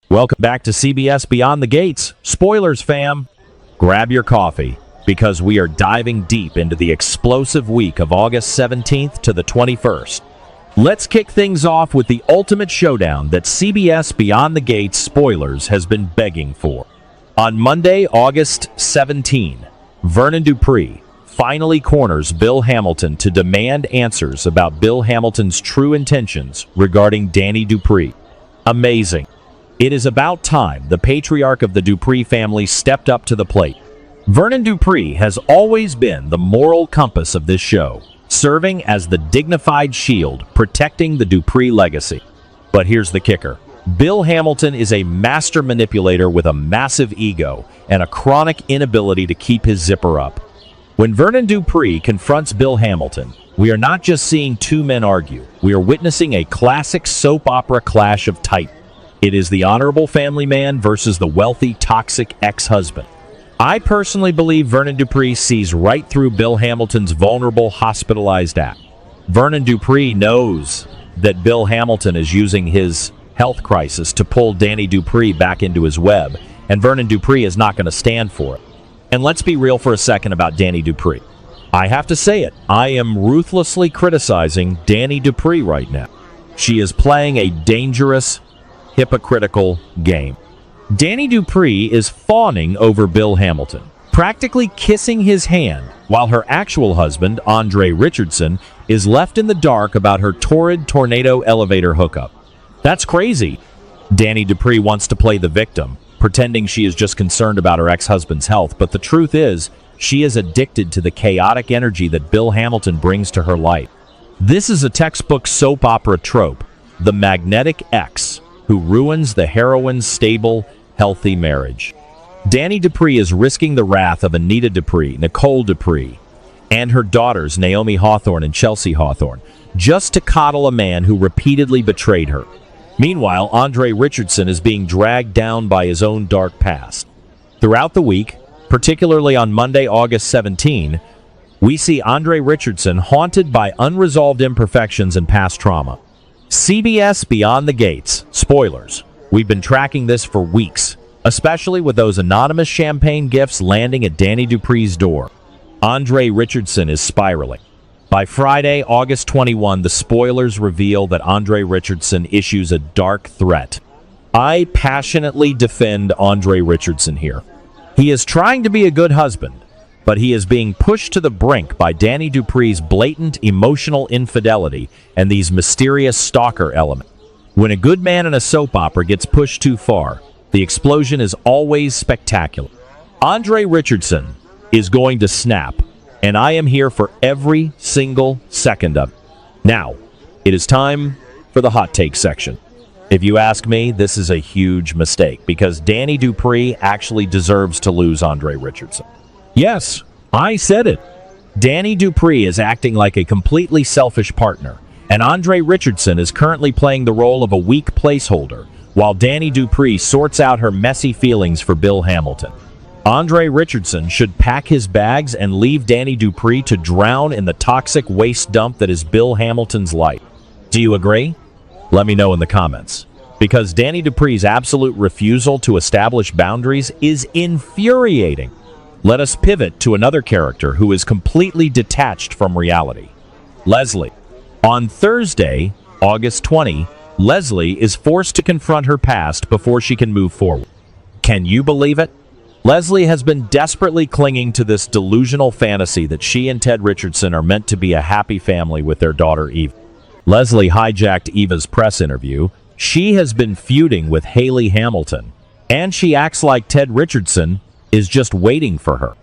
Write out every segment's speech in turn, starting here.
Welcome back to CBS Beyond the Gates. Spoilers, fam. Grab your coffee, because we are diving deep into the explosive week of August 17th to the 21st. Let's kick things off with the ultimate showdown that CBS Beyond the Gates Spoilers has been begging for. On Monday, August 17, Vernon Dupree finally corners Bill Hamilton to demand answers about Bill Hamilton's true intentions regarding Dani Dupree. Amazing. It is about time the patriarch of the Dupree family stepped up to the plate. Vernon Dupree has always been the moral compass of this show, serving as the dignified shield protecting the Dupree legacy. But here's the kicker. Bill Hamilton is a master manipulator with a massive ego and a chronic inability to keep his zipper up. When Vernon Dupree confronts Bill Hamilton, we are not just seeing two men argue. We are witnessing a classic soap opera clash of titans. It is the honorable family man versus the wealthy, toxic ex-husband. I personally believe Vernon Dupree sees right through Bill Hamilton's vulnerable, hospitalized act. Vernon Dupree knows that Bill Hamilton is using his health crisis to pull Dani Dupree back into his web, and Vernon Dupree is not going to stand for it. And let's be real for a second about Dani Dupree. I have to say it, I am ruthlessly criticizing Dani Dupree right now. She is playing a dangerous, hypocritical game. Dani Dupree is fawning over Bill Hamilton, practically kissing his hand, while her actual husband, Andre Richardson, is left in the dark about her torrid tornado elevator hookup. That's crazy. Dani Dupree wants to play the victim, pretending she is just concerned about her ex-husband's health, but the truth is, she is addicted to the chaotic energy that Bill Hamilton brings to her life. This is a textbook soap opera trope, the magnetic ex, who ruins the heroine's stable, healthy marriage. Dani Dupree is risking the wrath of Anita Dupree, Nicole Dupree, and her daughters Naomi Hawthorne and Chelsea Hawthorne, just to coddle a man who repeatedly betrayed her. Meanwhile, Andre Richardson is being dragged down by his own dark past. Throughout the week, particularly on Monday, August 17, we see Andre Richardson haunted by unresolved imperfections and past trauma. CBS Beyond the Gates. Spoilers. We've been tracking this for weeks, especially with those anonymous champagne gifts landing at Dani Dupree's door. Andre Richardson is spiraling. By Friday, August 21, the spoilers reveal that Andre Richardson issues a dark threat. I passionately defend Andre Richardson here. He is trying to be a good husband, but he is being pushed to the brink by Dani Dupree's blatant emotional infidelity and these mysterious stalker elements. When a good man in a soap opera gets pushed too far, the explosion is always spectacular. Andre Richardson is going to snap, and I am here for every single second of it. Now, it is time for the hot take section. If you ask me, this is a huge mistake, because Dani Dupree actually deserves to lose Andre Richardson. Yes, I said it. Dani Dupree is acting like a completely selfish partner, and Andre Richardson is currently playing the role of a weak placeholder, while Dani Dupree sorts out her messy feelings for Bill Hamilton. Andre Richardson should pack his bags and leave Dani Dupree to drown in the toxic waste dump that is Bill Hamilton's life. Do you agree? Let me know in the comments. Because Dani Dupree's absolute refusal to establish boundaries is infuriating. Let us pivot to another character who is completely detached from reality. Leslie. On Thursday, August 20, Leslie is forced to confront her past before she can move forward. Can you believe it? Leslie has been desperately clinging to this delusional fantasy that she and Ted Richardson are meant to be a happy family with their daughter Eva. Leslie hijacked Eva's press interview. She has been feuding with Hayley Hamilton, and she acts like Ted Richardson is just waiting for her.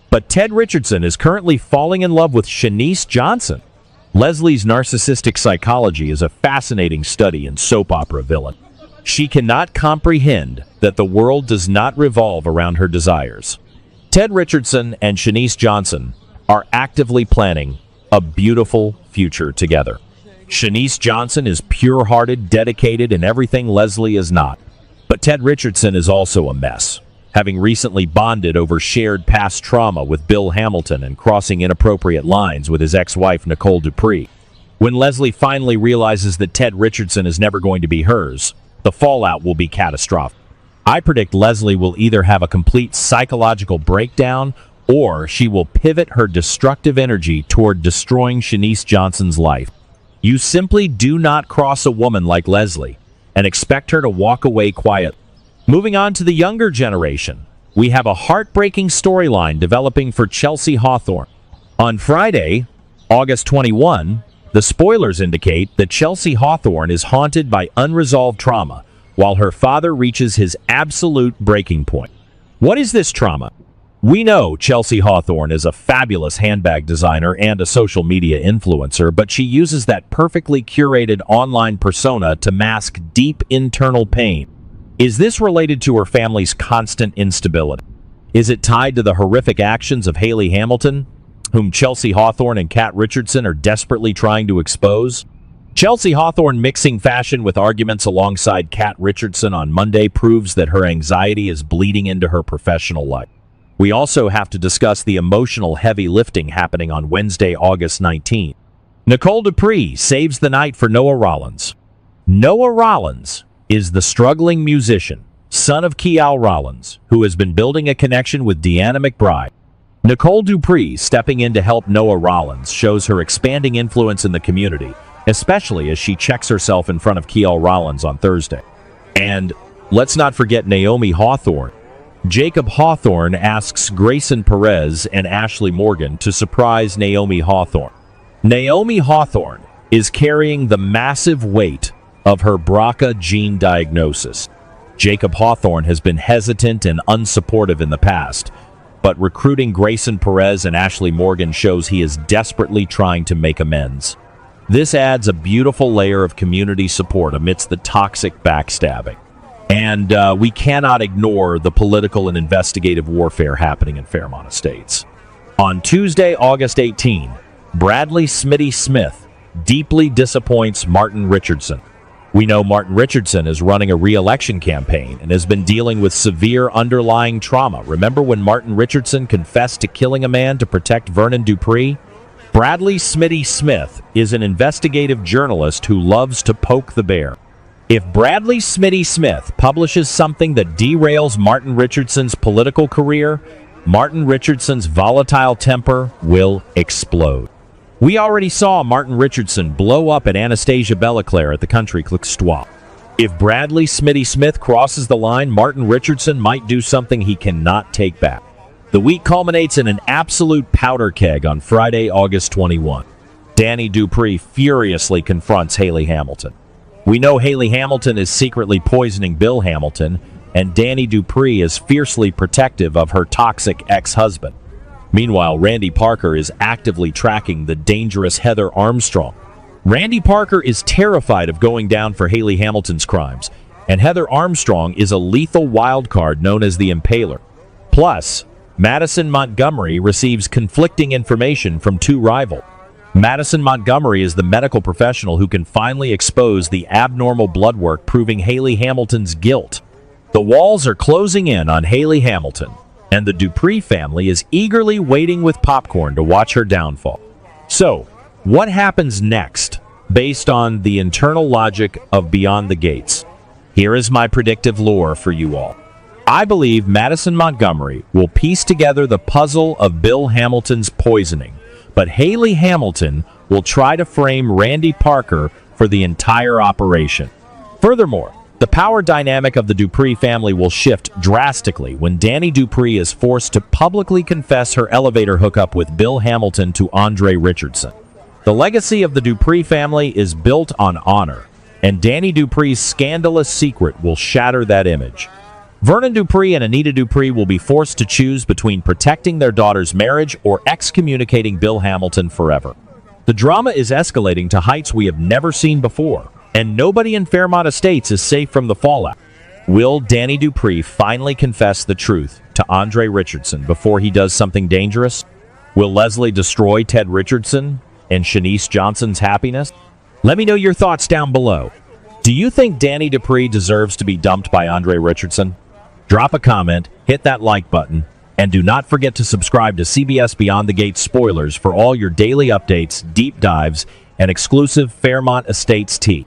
But Ted Richardson is currently falling in love with Shanice Johnson. Leslie's narcissistic psychology is a fascinating study in soap opera villain. She cannot comprehend that the world does not revolve around her desires. Ted Richardson and Shanice Johnson are actively planning a beautiful future together. Shanice Johnson is pure-hearted, dedicated, and everything Leslie is not. But Ted Richardson is also a mess, having recently bonded over shared past trauma with Bill Hamilton and crossing inappropriate lines with his ex-wife Nicole Dupree. When Leslie finally realizes that Ted Richardson is never going to be hers, the fallout will be catastrophic. I predict Leslie will either have a complete psychological breakdown or she will pivot her destructive energy toward destroying Shanice Johnson's life. You simply do not cross a woman like Leslie and expect her to walk away quiet. Moving on to the younger generation, we have a heartbreaking storyline developing for Chelsea Hawthorne. On Friday, August 21, the spoilers indicate that Chelsea Hawthorne is haunted by unresolved trauma while her father reaches his absolute breaking point. What is this trauma? We know Chelsea Hawthorne is a fabulous handbag designer and a social media influencer, but she uses that perfectly curated online persona to mask deep internal pain. Is this related to her family's constant instability? Is it tied to the horrific actions of Hayley Hamilton, whom Chelsea Hawthorne and Kat Richardson are desperately trying to expose? Chelsea Hawthorne mixing fashion with arguments alongside Kat Richardson on Monday proves that her anxiety is bleeding into her professional life. We also have to discuss the emotional heavy lifting happening on Wednesday, August 19. Nicole Dupree saves the night for Noah Rollins. Noah Rollins is the struggling musician, son of Kial Rollins, who has been building a connection with Deanna McBride. Nicole Dupree stepping in to help Noah Rollins shows her expanding influence in the community, especially as she checks herself in front of Kial Rollins on Thursday. And let's not forget Naomi Hawthorne. Jacob Hawthorne asks Grayson Perez and Ashley Morgan to surprise Naomi Hawthorne. Naomi Hawthorne is carrying the massive weight of her BRCA gene diagnosis. Jacob Hawthorne has been hesitant and unsupportive in the past, but recruiting Grayson Perez and Ashley Morgan shows he is desperately trying to make amends. This adds a beautiful layer of community support amidst the toxic backstabbing. And we cannot ignore the political and investigative warfare happening in Fairmont Estates. On Tuesday, August 18, Bradley Smitty Smith deeply disappoints Martin Richardson. We know Martin Richardson is running a re-election campaign and has been dealing with severe underlying trauma. Remember when Martin Richardson confessed to killing a man to protect Vernon Dupree? Bradley Smitty Smith is an investigative journalist who loves to poke the bear. If Bradley Smitty Smith publishes something that derails Martin Richardson's political career, Martin Richardson's volatile temper will explode. We already saw Martin Richardson blow up at Anastasia Belleclaire at the Country Club Stwa. If Bradley Smitty Smith crosses the line, Martin Richardson might do something he cannot take back. The week culminates in an absolute powder keg on Friday, August 21. Dani Dupree furiously confronts Hayley Hamilton. We know Hayley Hamilton is secretly poisoning Bill Hamilton, and Dani Dupree is fiercely protective of her toxic ex-husband. Meanwhile, Randy Parker is actively tracking the dangerous Heather Armstrong. Randy Parker is terrified of going down for Hayley Hamilton's crimes, and Heather Armstrong is a lethal wildcard known as the Impaler. Plus, Madison Montgomery receives conflicting information from two rivals. Madison Montgomery is the medical professional who can finally expose the abnormal blood work proving Hayley Hamilton's guilt. The walls are closing in on Hayley Hamilton, and the Dupree family is eagerly waiting with popcorn to watch her downfall. So, what happens next, based on the internal logic of Beyond the Gates? Here is my predictive lore for you all. I believe Madison Montgomery will piece together the puzzle of Bill Hamilton's poisoning, but Hayley Hamilton will try to frame Randy Parker for the entire operation. Furthermore, the power dynamic of the Dupree family will shift drastically when Dani Dupree is forced to publicly confess her elevator hookup with Bill Hamilton to Andre Richardson. The legacy of the Dupree family is built on honor, and Dani Dupree's scandalous secret will shatter that image. Vernon Dupree and Anita Dupree will be forced to choose between protecting their daughter's marriage or excommunicating Bill Hamilton forever. The drama is escalating to heights we have never seen before, and nobody in Fairmont Estates is safe from the fallout. Will Dani Dupree finally confess the truth to Andre Richardson before he does something dangerous? Will Leslie destroy Ted Richardson and Shanice Johnson's happiness? Let me know your thoughts down below. Do you think Dani Dupree deserves to be dumped by Andre Richardson? Drop a comment, hit that like button, and do not forget to subscribe to CBS Beyond the Gates spoilers for all your daily updates, deep dives, and exclusive Fairmont Estates tea.